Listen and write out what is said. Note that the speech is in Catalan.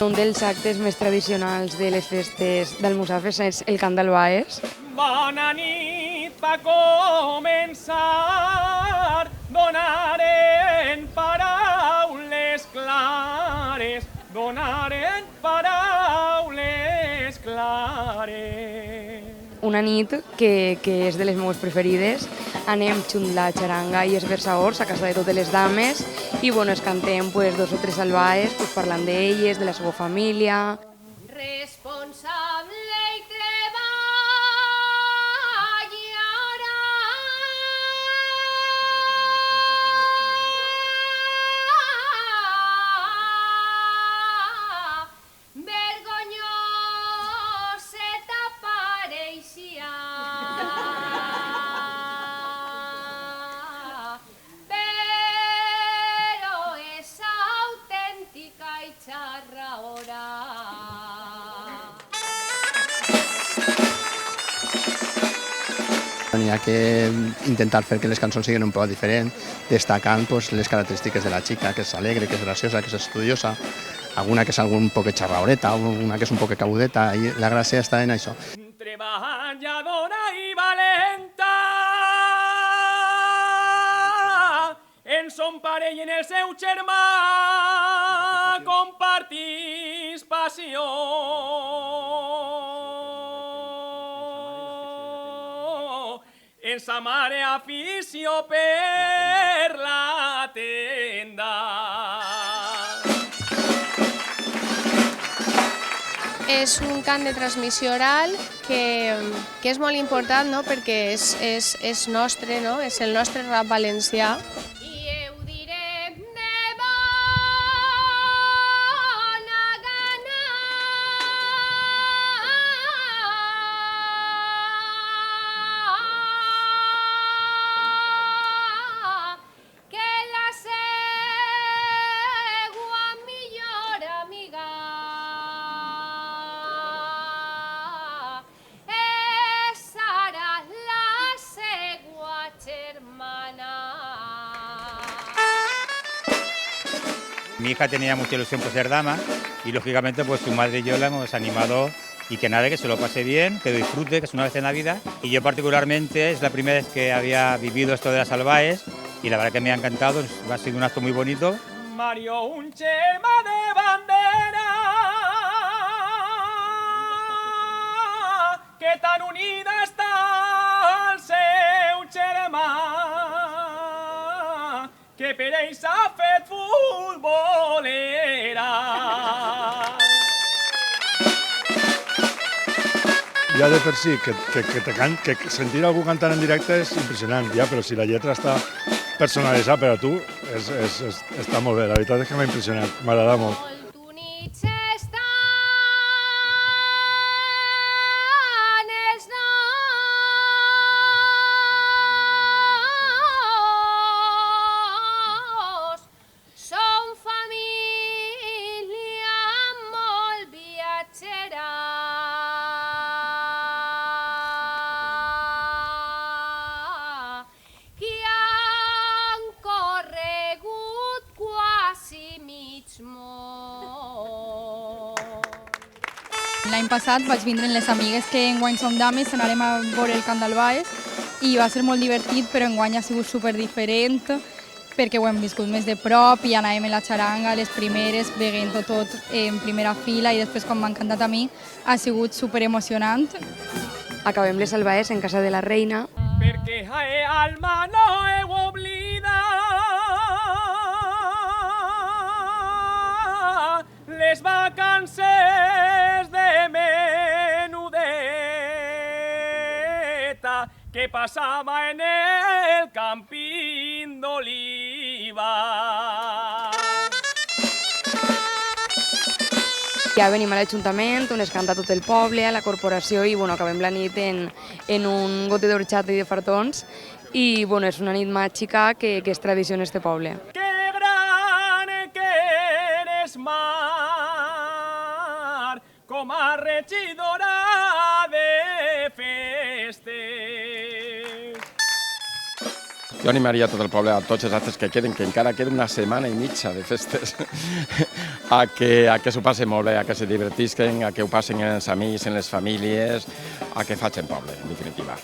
un dels actes més tradicionals de les festes d'Almussafes és el cant del Baes. Bona nit va començar, donaren paraules clares, donaren paraules clares. Una nit que és de les meves preferides. Anem junt la xaranga i els versaors a casa de totes les dames i es cantem 2 o 3 salvaes parlant d'elles, de la seva família. Responsable i N'hi ha que intentar fer que les cançons siguin un poc diferents, destacant les característiques de la xica, que és alegre, que és graciosa, que és estudiosa, alguna que és un poc xarraoreta, una que és un poc cabudeta, i la gràcia està en això. Treballadora i valenta, en son pare i en el seu germà compartís passió. En sa mare afició per la tenda. És un cant de transmissió oral que és molt important, no? Perquè és nostre, no? És el nostre rap valencià. I ho diré de bona gana, que la seua millor amiga serà la seua germana. Mi hija tenía mucha ilusión por ser dama y lógicamente pues su madre y yo la hemos animado y que nada, que se lo pase bien, que disfrute, que es una vez en la vida. Y yo particularmente es la primera vez que había vivido esto de las albaes y la verdad que me ha encantado, ha sido un acto muy bonito. Mario, un chema de bandera, que tan unida està el seu germà, que per ells ha fet futbolera. Ja de per si, que sentir algú cantant en directe és impressionant, ja, però si la lletra està personalitzada per a tu, està molt bé. La veritat és que m'ha impressionat, m'agrada molt. Molt units estan els dos, som família molt viatgera. Qui han corregut quasi mig món. L'any passat vaig vindre amb les amigues que enguany som dames, anarem a veure el cant del Baes i va ser molt divertit, però enguany ha sigut superdiferent perquè ho hem viscut més de prop i anàvem a la xaranga, les primeres, veient-ho tot en primera fila i després quan m'han cantat a mi ha sigut superemocionant. Acabem les salvaes en casa de la reina. Perquè alma no heu oblidat les vacances de menudeta que passava en el campín d'Oliva. Ja venim a l'Ajuntament, on es canta tot el poble, a la corporació i acabem la nit en un gote d'orxata i de fartons i és una nit màgica que és tradició en este poble. Que gran que eres, Mar, com a regidora de festes. Jo animaria tot el poble, a tots els altres que queden, que encara queda una setmana i mitja de festes, a que s'ho passen molt bé, a que se divertisquen, a que ho passen amb els amics, amb les famílies, a que facin poble, en definitiva.